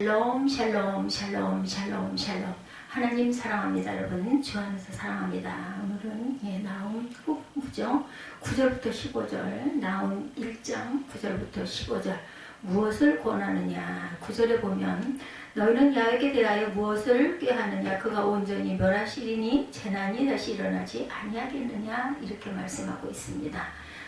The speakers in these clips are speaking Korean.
샬롬 샬롬 샬롬 샬롬 샬롬. 하나님 사랑합니다. 여러분 주 안에서 사랑합니다. 오늘은 나훔 후죠. 9절부터 15절, 나훔 1장 9절부터 15절. 무엇을 권하느냐. 9절에 보면 너희는 야훼께 대하여 무엇을 꾀하느냐. 그가 온전히 멸하시리니 재난이 다시 일어나지 아니하겠느냐. 이렇게 말씀하고 있습니다.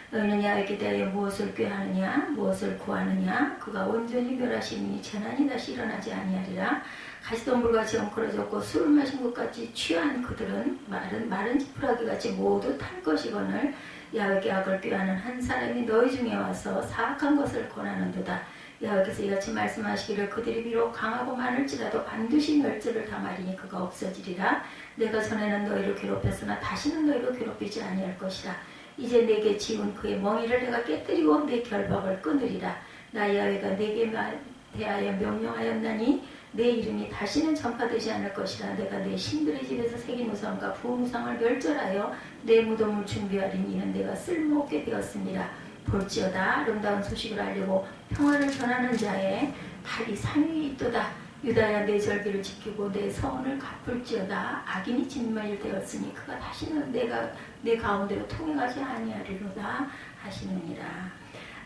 너희는 야훼께 대하여 무엇을 꾀하느냐, 무엇을 구하느냐. 그가 온전히 멸하시니 재난이 다시 일어나지 아니하리라. 가시덤불같이 엉클어졌고 술을 마신 것 같이 취한 그들은 마른 지푸라기같이 모두 탈 것이거늘 야훼께 악을 꾀하는 한 사람이 너희 중에 와서 사악한 것을 권하는도다. 야훼께서 이같이 말씀하시기를 그들이 비록 강하고 많을지라도 반드시 멸절을 당하리니 그가 없어지리라. 내가 전에는 너희를 괴롭혔으나 다시는 너희를 괴롭히지 아니할 것이라. 이제 내게 지운 그의 멍에를 내가 깨뜨리고 내 결박을 끊으리라. 나 야훼가 내게 대하여 명령하였나니 내 이름이 다시는 전파되지 않을 것이라. 내가 내 신들의 집에서 새긴 우상과 부은 우상을 멸절하여 내 무덤을 준비하리니 이는 내가 쓸모없게 되었습니다. 볼지어다 아름다운 소식을 알리고 평화를 전하는 자의 발이 산 위에 있도다. 유다야 내 절기를 지키고 내 서원을 갚을지어다. 악인이 진멸되었으니 그가 다시는 내 가운데로 통행하지 아니하리로다 하시느니라.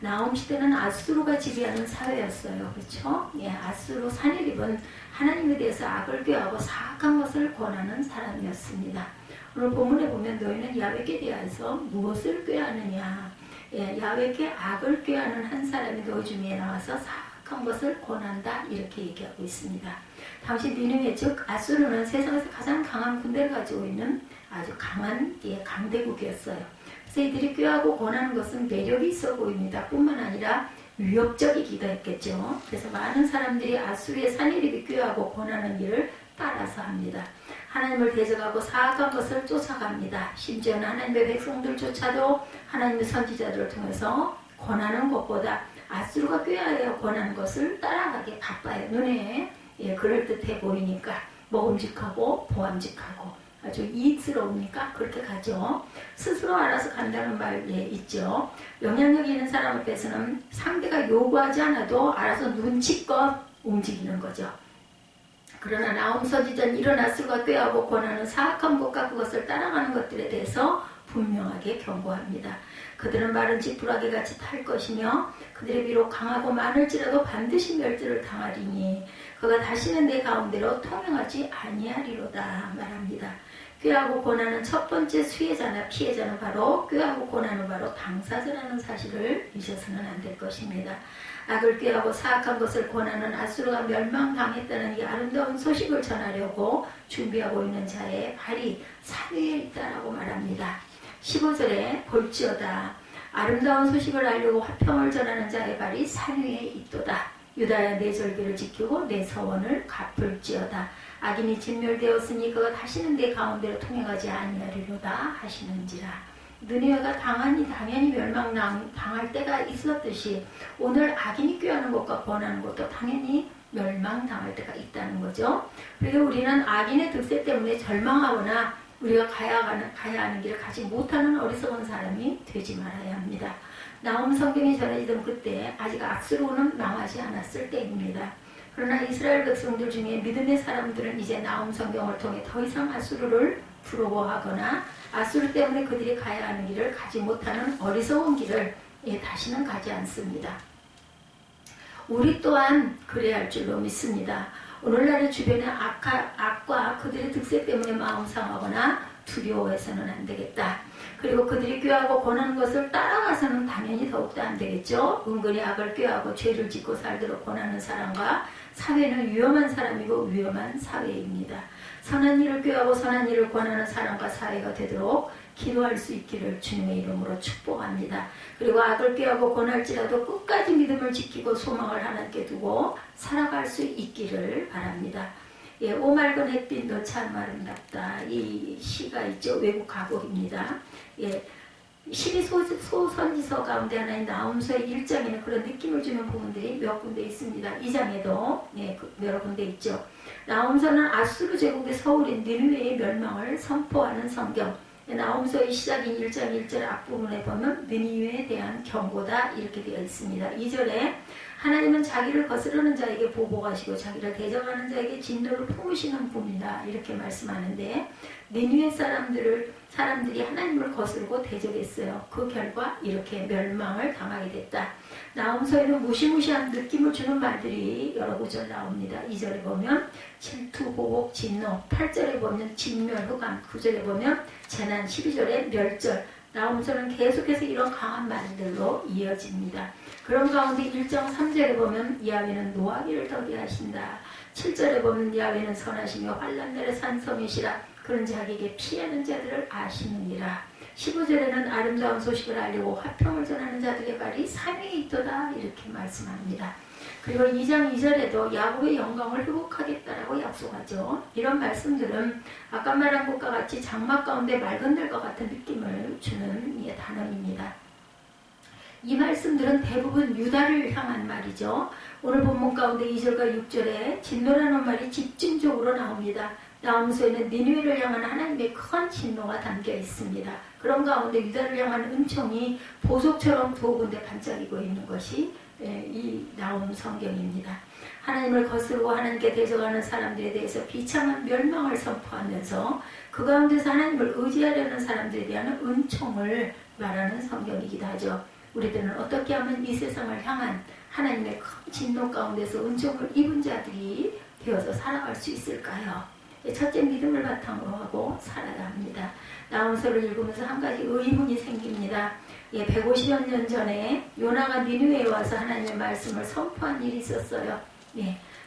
나훔 시대는 아수르가 지배하는 사회였어요. 그렇죠? 아수르 산헤립은 하나님에 대해서 악을 꾀하고 사악한 것을 권하는 사람이었습니다. 오늘 본문에 보면 너희는 야훼께 대하여서 무엇을 꾀하느냐. 야훼께 악을 꾀하는 한 사람이 너희 중에 나와서 사악한 것을 권한다. 이렇게 얘기하고 있습니다. 당시 니느웨 즉 아수르는 세상에서 가장 강한 군대를 가지고 있는 아주 강한 강대국이었어요. 그래서 이들이 꾀하고 권하는 것은 매력이 있어 보입니다. 뿐만 아니라 위협적이기도 했겠죠. 그래서 많은 사람들이 아수르의 산헤립이 꾀하고 권하는 일을 따라서 합니다. 하나님을 대적하고 사악한 것을 쫓아갑니다. 심지어는 하나님의 백성들조차도 하나님의 선지자들을 통해서 권하는 것보다 아수르가 꾀하여 권하는 것을 따라가게 바빠요. 눈에 그럴듯해 보이니까 먹음직하고 보암직하고 아주 이익스러우니까 그렇게 가죠. 스스로 알아서 간다는 말 있죠. 영향력 있는 사람 앞에서는 상대가 요구하지 않아도 알아서 눈치껏 움직이는 거죠. 그러나 나훔 선지자는 이런 아수르가 꾀하고 권하는 사악한 것과 그것을 따라가는 것들에 대해서 분명하게 경고합니다. 그들은 마른 지푸라기같이 탈 것이며 그들이 비록 강하고 많을지라도 반드시 멸절을 당하리니 그가 다시는 내 가운데로 통행하지 아니하리로다 말합니다. 꾀하고 권하는 첫 번째 수혜자나 피해자는 바로 꾀하고 권하는 바로 당사자라는 사실을 잊어서는 안 될 것입니다. 악을 꾀하고 사악한 것을 권하는 아수르가 멸망당했다는 이 아름다운 소식을 전하려고 준비하고 있는 자의 발이 산 위에 있다라고 말합니다. 15절에 볼지어다 아름다운 소식을 알려고 화평을 전하는 자의 발이 산 위에 있도다. 유다야 내 절기를 지키고 내 서원을 갚을지어다. 악인이 진멸되었으니 그가 다시는 내 가운데로 통행하지 아니하리로다 하시는지라. 느느웨가 당연히 멸망당할 때가 있었듯이 오늘 악인이 꾀하는 것과 권하는 것도 당연히 멸망당할 때가 있다는 거죠. 그리고 우리는 악인의 득세 때문에 절망하거나 우리가 가야 하는 길을 가지 못하는 어리석은 사람이 되지 말아야 합니다. 나훔 성경이 전해지던 그때 아직 아수르는 망하지 않았을 때입니다. 그러나 이스라엘 백성들 중에 믿음의 사람들은 이제 나훔 성경을 통해 더 이상 아수르를 부러워하거나 아수르 때문에 그들이 가야 하는 길을 가지 못하는 어리석은 길을 다시는 가지 않습니다. 우리 또한 그래야 할 줄로 믿습니다. 오늘날의 주변의 악과 그들의 득세 때문에 마음 상하거나 두려워해서는 안 되겠다. 그리고 그들이 꾀하고 권하는 것을 따라가서는 당연히 더욱더 안 되겠죠. 은근히 악을 꾀하고 죄를 짓고 살도록 권하는 사람과 사회는 위험한 사람이고 위험한 사회입니다. 선한 일을 꾀하고 선한 일을 권하는 사람과 사회가 되도록 기도할 수 있기를 주님의 이름으로 축복합니다. 그리고 악을 꾀하고 권할지라도 끝까지 믿음을 지키고 소망을 하나님께 두고 살아갈 수 있기를 바랍니다. 오맑은 햇빛도 참 아름답다. 이 시가 있죠. 외국 가곡입니다. 12소선지서 가운데 하나인 나훔서의 1장에는 그런 느낌을 주는 부분들이 몇 군데 있습니다. 2장에도 여러 군데 있죠. 나훔서는 아수르 제국의 서울인 니느웨의 멸망을 선포하는 성경. 나훔서의 시작인 1장 1절 앞부분에 보면 니느웨에 대한 경고다 이렇게 되어 있습니다. 2절에 하나님은 자기를 거스르는 자에게 보복하시고 자기를 대적하는 자에게 진노를 품으시는 분이다. 이렇게 말씀하는데 니느웨 사람들이 하나님을 거스르고 대적했어요. 그 결과 이렇게 멸망을 당하게 됐다. 나홈서에는 무시무시한 느낌을 주는 말들이 여러 구절 나옵니다. 2절에 보면 질투, 보복, 진노, 8절에 보면 진멸, 흑암, 9절에 보면 재난, 12절에 멸절. 나홈서는 계속해서 이런 강한 말들로 이어집니다. 그런 가운데 1장 3절에 보면 야훼는 노하기를 더디 하신다. 7절에 보면 야훼는 선하시며 환난날의 산성이시라. 그런 자기에게 피하는 자들을 아시느니라. 15절에는 아름다운 소식을 알리고 화평을 전하는 자들의 발이 산위에 있도다. 이렇게 말씀합니다. 그리고 2장 2절에도 야곱의 영광을 회복하겠다라고 약속하죠. 이런 말씀들은 아까 말한 것과 같이 장막 가운데 맑은 들과 같은 느낌을 주는 단어입니다. 이 말씀들은 대부분 유다를 향한 말이죠. 오늘 본문 가운데 2절과 6절에 진노라는 말이 집중적으로 나옵니다. 나홈서에는 니느웨를 향한 하나님의 큰 진노가 담겨 있습니다. 그런 가운데 유다를 향한 은총이 보석처럼 두 군데 반짝이고 있는 것이 이 나홈 성경입니다. 하나님을 거스르고 하나님께 대적하는 사람들에 대해서 비참한 멸망을 선포하면서 그 가운데서 하나님을 의지하려는 사람들에 대한 은총을 말하는 성경이기도 하죠. 우리들은 어떻게 하면 이 세상을 향한 하나님의 큰 진노 가운데서 은총을 입은 자들이 되어서 살아갈 수 있을까요? 첫째 믿음을 바탕으로 하고 살아야 합니다. 나홈서를 읽으면서 한 가지 의문이 생깁니다. 150여 년 전에 요나가 니느웨에 와서 하나님의 말씀을 선포한 일이 있었어요.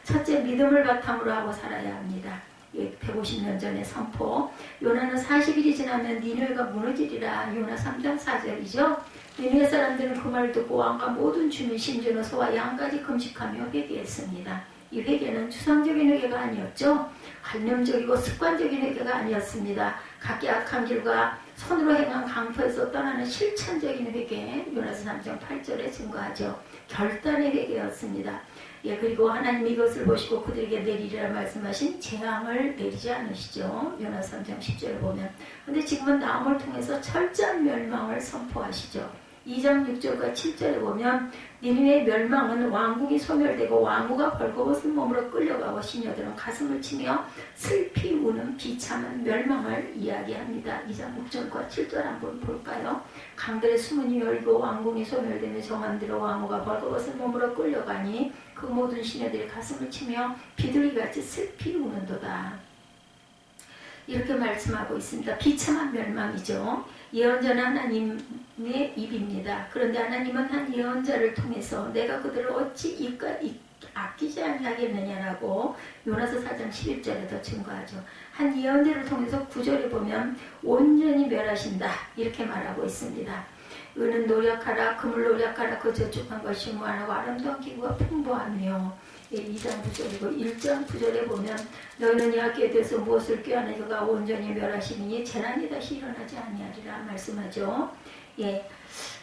첫째 믿음을 바탕으로 하고 살아야 합니다. 150년 전에 선포. 요나는 40일이 지나면 니느웨가 무너지리라. 요나 3장 4절이죠. 니느웨 사람들은 그 말을 듣고 왕과 모든 주민 심지어는 소와 양까지 금식하며 회개했습니다. 이 회개는 추상적인 회개가 아니었죠. 관념적이고 습관적인 회개가 아니었습니다. 각기 악한 길과 손으로 행한 강포에서 떠나는 실천적인 회개, 요나서 3장 8절에 증거하죠. 결단의 회개였습니다. 그리고 하나님이 이것을 보시고 그들에게 내리리라 말씀하신 재앙을 내리지 않으시죠. 요나서 3장 10절에 보면. 근데 지금은 나홈을 통해서 철저한 멸망을 선포하시죠. 2장 6절과 7절에 보면 니느웨의 멸망은 왕국이 소멸되고 왕후가 벌거벗은 몸으로 끌려가고 시녀들은 가슴을 치며 슬피 우는 비참한 멸망을 이야기합니다. 2장 6절과 7절 한번 볼까요? 강들의 수문이 열리고 왕궁이 소멸되며 정한대로 왕후가 벌거벗은 몸으로 끌려가니 그 모든 시녀들이 가슴을 치며 비둘기같이 슬피 우는도다. 이렇게 말씀하고 있습니다. 비참한 멸망이죠. 예언자는 하나님의 입입니다. 그런데 하나님은 한 예언자를 통해서 내가 그들을 어찌 아끼지 아니하겠느냐라고 요나서 4장 11절에도 증거하죠. 한 예언자를 통해서 9절에 보면 온전히 멸하신다 이렇게 말하고 있습니다. 은은 노력하라, 금을 노력하라, 그 저축한 것이 무한하고 아름다운 기구가 풍부하며 2장 9절이고 1장 9절에 보면 너희는 여호와께 대해서 무엇을 꾀하는 그가 온전히 멸하시니 재난이 다시 일어나지 아니하리라 말씀하죠.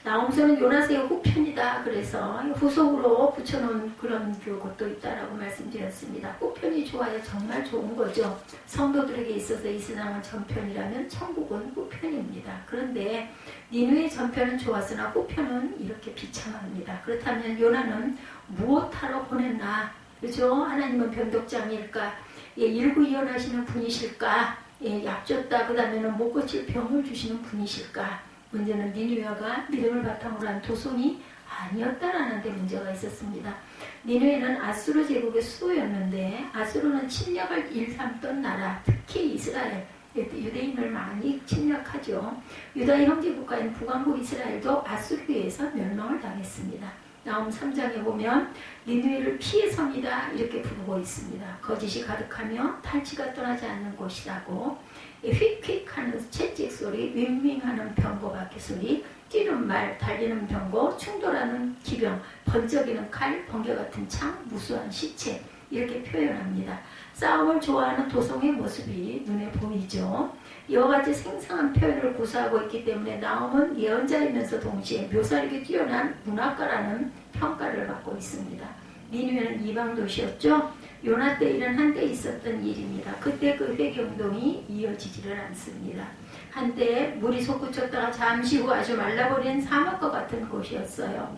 나홈서는 요나서의 후편이다. 그래서 후속으로 붙여놓은 그런 것도 있다라고 말씀드렸습니다. 후편이 좋아야 정말 좋은 거죠. 성도들에게 있어서 이 세상은 전편이라면 천국은 후편입니다. 그런데 니느웨의 전편은 좋았으나 후편은 이렇게 비참합니다. 그렇다면 요나는 무엇하러 보냈나? 그죠? 하나님은 변덕장일까? 일구이연하시는 분이실까? 약 줬다. 그 다음에는 못 고칠 병을 주시는 분이실까? 문제는 니느웨가 믿음을 바탕으로 한 도성이 아니었다라는 데 문제가 있었습니다. 니느웨는 아수르 제국의 수도였는데 아수르는 침략을 일삼던 나라, 특히 이스라엘, 유대인을 많이 침략하죠. 유다의 형제 국가인 북왕국 이스라엘도 아수르에 의해서 멸망을 당했습니다. 나홈 3장에 보면 니느웨를 피의 성이다 이렇게 부르고 있습니다. 거짓이 가득하며 탈취가 떠나지 않는 곳이라고. 휙휙하는 채찍 소리, 윙윙하는 병거 바퀴 소리, 뛰는 말, 달리는 병거, 충돌하는 기병, 번쩍이는 칼, 번개 같은 창, 무수한 시체 이렇게 표현합니다. 싸움을 좋아하는 도성의 모습이 눈에 보이죠. 이와 같이 생생한 표현을 구사하고 있기 때문에 나홈은 예언자이면서 동시에 묘사력이 뛰어난 문학가라는 평가를 받고 있습니다. 니느웨는 이방 도시였죠. 요나 때 일은 한때 있었던 일입니다. 그때 그 회개운동이 이어지지를 않습니다. 한때 물이 솟구쳤다가 잠시 후 아주 말라버린 사막과 같은 곳이었어요.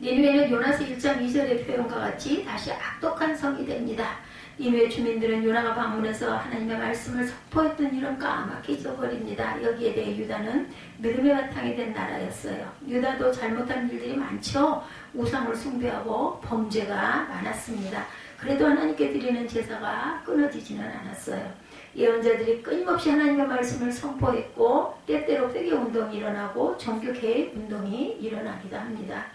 니느웨는 요나서 1장 2절의 표현과 같이 다시 악독한 성이 됩니다. 니느웨 주민들은 요나가 방문해서 하나님의 말씀을 선포했던 일은 까맣게 잊어버립니다. 여기에 대해 유다는 믿음의 바탕이 된 나라였어요. 유다도 잘못한 일들이 많죠. 우상을 숭배하고 범죄가 많았습니다. 그래도 하나님께 드리는 제사가 끊어지지는 않았어요. 예언자들이 끊임없이 하나님의 말씀을 선포했고 때때로 회개운동이 일어나고 종교개혁 운동이 일어나기도 합니다.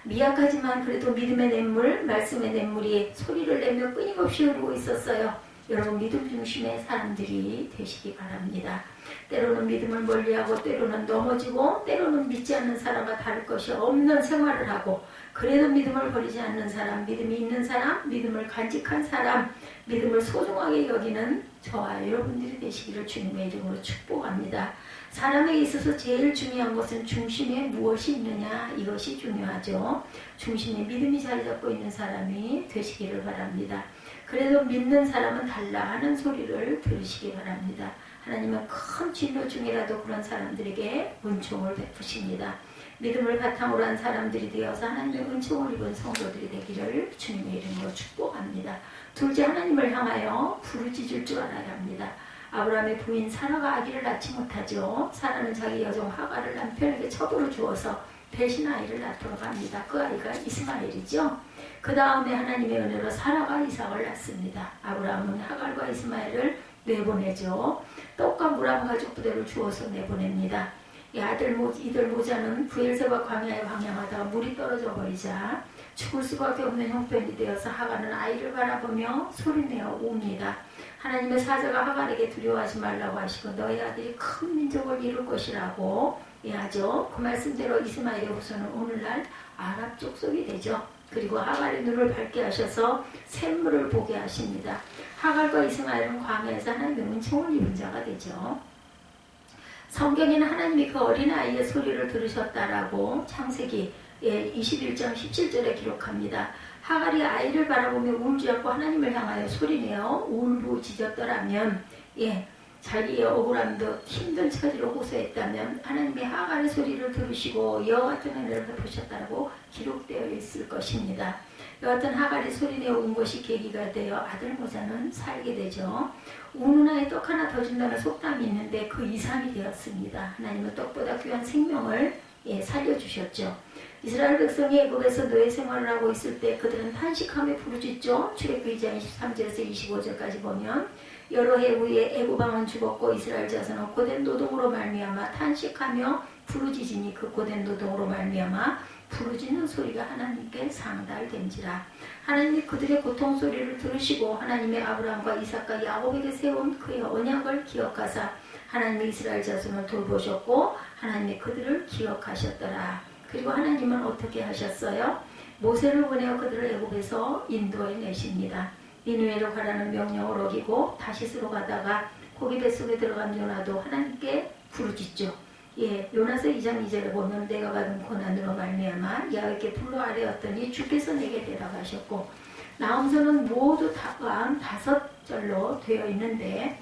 미약하지만 그래도 믿음의 냇물, 말씀의 냇물이 소리를 내며 끊임없이 흐르고 있었어요. 여러분 믿음 중심의 사람들이 되시기 바랍니다. 때로는 믿음을 멀리하고 때로는 넘어지고 때로는 믿지 않는 사람과 다를 것이 없는 생활을 하고 그래도 믿음을 버리지 않는 사람, 믿음이 있는 사람, 믿음을 간직한 사람, 믿음을 소중하게 여기는 저와 여러분들이 되시기를 주님의 이름으로 축복합니다. 사람에게 있어서 제일 중요한 것은 중심에 무엇이 있느냐, 이것이 중요하죠. 중심에 믿음이 자리 잡고 있는 사람이 되시기를 바랍니다. 그래도 믿는 사람은 달라 하는 소리를 들으시기 바랍니다. 하나님은 큰 진노 중이라도 그런 사람들에게 은총을 베푸십니다. 믿음을 바탕으로 한 사람들이 되어서 하나님의 은총을 입은 성도들이 되기를 주님의 이름으로 축복합니다. 둘째, 하나님을 향하여 부르짖을 줄 알아야 합니다. 아브라함의 부인 사라가 아기를 낳지 못하죠. 사라는 자기 여종 하갈을 남편에게 첩으로 주어서 배신 아이를 낳도록 합니다. 그 아이가 이스마엘이죠. 그 다음에 하나님의 은혜로 사라가 이삭을 낳습니다. 아브라함은 하갈과 이스마엘을 내보내죠. 떡과 물 한 가죽 부대를 주어서 내보냅니다. 이들 모자는 부엘세바 광야에 방향하다가 물이 떨어져 버리자 죽을 수밖에 없는 형편이 되어서 하갈은 아이를 바라보며 소리내어 웁니다. 하나님의 사자가 하갈에게 두려워하지 말라고 하시고 너희 아들이 큰 민족을 이룰 것이라고 하죠. 그 말씀대로 이스마엘의 후손은 오늘날 아랍 족속이 되죠. 그리고 하갈의 눈을 밝게 하셔서 샘물을 보게 하십니다. 하갈과 이스마엘은 광야에서 하나님의 은총을 입은 자가 되죠. 성경에는 하나님이 그 어린아이의 소리를 들으셨다라고 창세기 21장 17절에 기록합니다. 하갈이 아이를 바라보며 울지 않고 하나님을 향하여 소리내어 울부짖었더라면 자기의 억울함도 힘든 처지로 호소했다면 하나님이 하갈의 소리를 들으시고 이와 같은 은혜를 베푸셨다고 기록되어 있을 것입니다. 이와 같은 하갈이 소리내어 운 것이 계기가 되어 아들 모자는 살게 되죠. 우는 아이 떡 하나 더 준다는 속담이 있는데 그 이상이 되었습니다. 하나님은 떡보다 귀한 생명을 살려주셨죠. 이스라엘 백성이 애굽에서 노예 생활을 하고 있을 때 그들은 탄식하며 부르짖죠. 출애굽기 2장 23절에서 25절까지 보면 여러 해 후에 애굽 왕은 죽었고 이스라엘 자손은 고된 노동으로 말미암아 탄식하며 부르짖으니 그 고된 노동으로 말미암아 부르짖는 소리가 하나님께 상달된지라. 하나님이 그들의 고통 소리를 들으시고 하나님의 아브라함과 이삭과 야곱에게 세운 그의 언약을 기억하사 하나님이 이스라엘 자손을 돌보셨고 하나님이 그들을 기억하셨더라. 그리고 하나님은 어떻게 하셨어요? 모세를 보내어 그들을 애굽에서 인도해 내십니다. 니느웨로 가라는 명령을 어기고 다시스로 가다가 고기 뱃속에 들어간 요나도 하나님께 부르짖죠. 요나서 2장 2절에 보면 내가 받은 고난으로 말미암아 야훼께 불로 아뢰었더니 주께서 내게 대답하셨고, 나음서는 모두 45절로 되어 있는데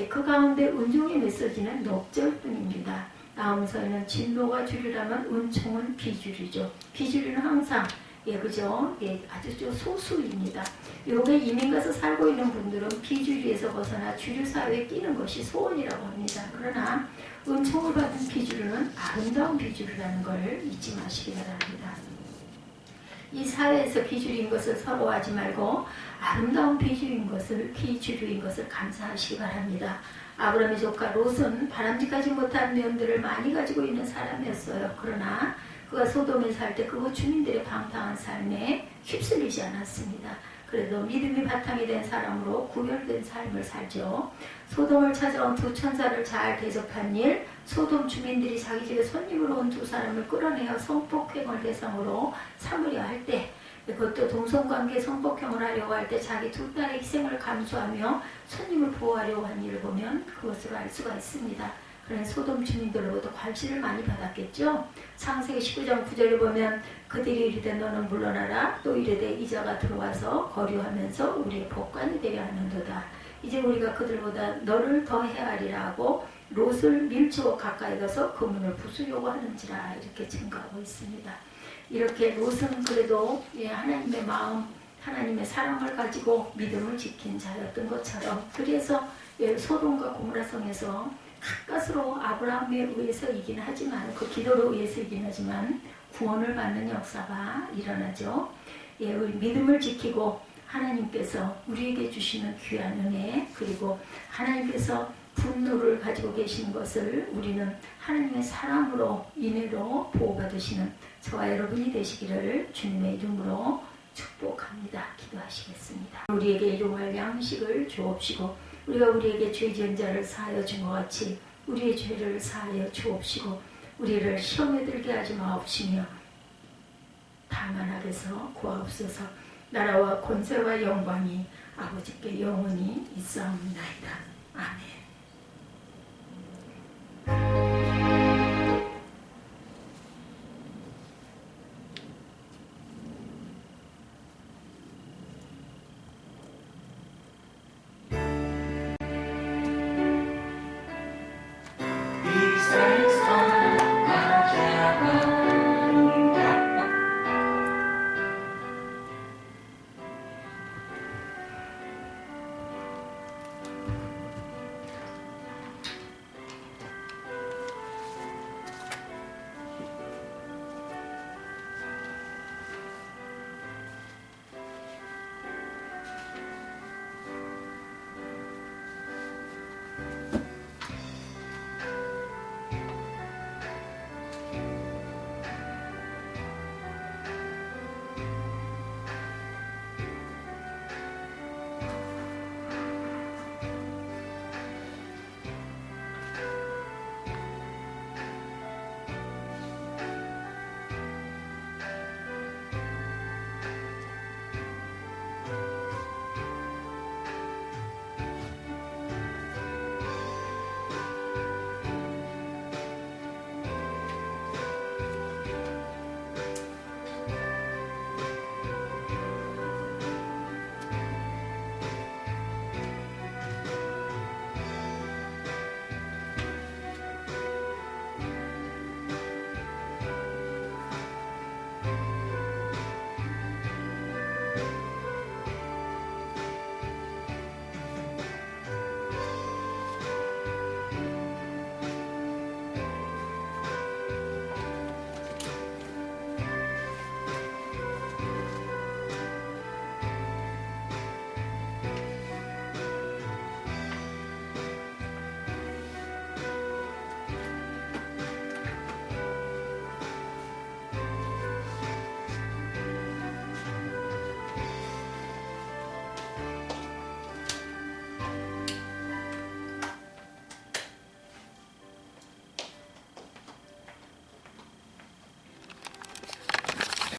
그 가운데 은총의 메시지는 넉 절뿐입니다. 나음서에는 진노가 주류라면 은총은 비주류죠. 비주류는 항상 그죠? 아주 소수입니다. 유럽에 이민 가서 살고 있는 분들은 비주류에서 벗어나 주류 사회에 끼는 것이 소원이라고 합니다. 그러나 은총을 받은 비주류는 아름다운 비주류라는 걸 잊지 마시기 바랍니다. 이 사회에서 비주류인 것을 서러워하지 말고 아름다운 비주류인 것을 감사하시기 바랍니다. 아브라함의 조카 롯은 바람직하지 못한 면들을 많이 가지고 있는 사람이었어요. 그러나 그가 소돔에 살 때 그곳 주민들의 방탕한 삶에 휩쓸리지 않았습니다. 그래도 믿음이 바탕이 된 사람으로 구별된 삶을 살죠. 소돔을 찾아온 두 천사를 잘 대접한 일, 소돔 주민들이 자기 집에 손님으로 온 두 사람을 끌어내어 성폭행을 대상으로 삼으려 할 때, 그것도 동성관계 성폭행을 하려고 할 때 자기 두 딸의 희생을 감수하며 손님을 보호하려고 한 일을 보면 그것으로 알 수가 있습니다. 그런 소돔 주민들로부터 괄시를 많이 받았겠죠. 창세기 19장 9절에 보면 그들이 이르되 너는 물러나라, 또 이르되 이자가 들어와서 거류하면서 우리의 법관이 되려 하는도다. 이제 우리가 그들보다 너를 더 헤아리라 하고 롯을 밀치고 가까이 가서 그 문을 부수려고 하는지라, 이렇게 증거하고 있습니다. 이렇게 롯은 그래도 하나님의 마음, 하나님의 사랑을 가지고 믿음을 지킨 자였던 것처럼, 그래서 소돔과 고모라 성에서 가까스로 아브라함에 의해서 이긴 하지만, 그 기도로 의해서 이긴 하지만 구원을 받는 역사가 일어나죠. 믿음을 지키고 하나님께서 우리에게 주시는 귀한 은혜, 그리고 하나님께서 분노를 가지고 계시는 것을 우리는 하나님의 사랑으로 인해로 보호받으시는 저와 여러분이 되시기를 주님의 이름으로 축복합니다. 기도하시겠습니다. 우리에게 일용할 양식을 주옵시고, 우리가 우리에게 죄 지은 자를 사하여 준 것 같이 우리의 죄를 사하여 주옵시고, 우리를 시험에 들게 하지 마옵시며 다만 악에서 구하옵소서. 나라와 권세와 영광이 아버지께 영원히 있사옵나이다. 아멘.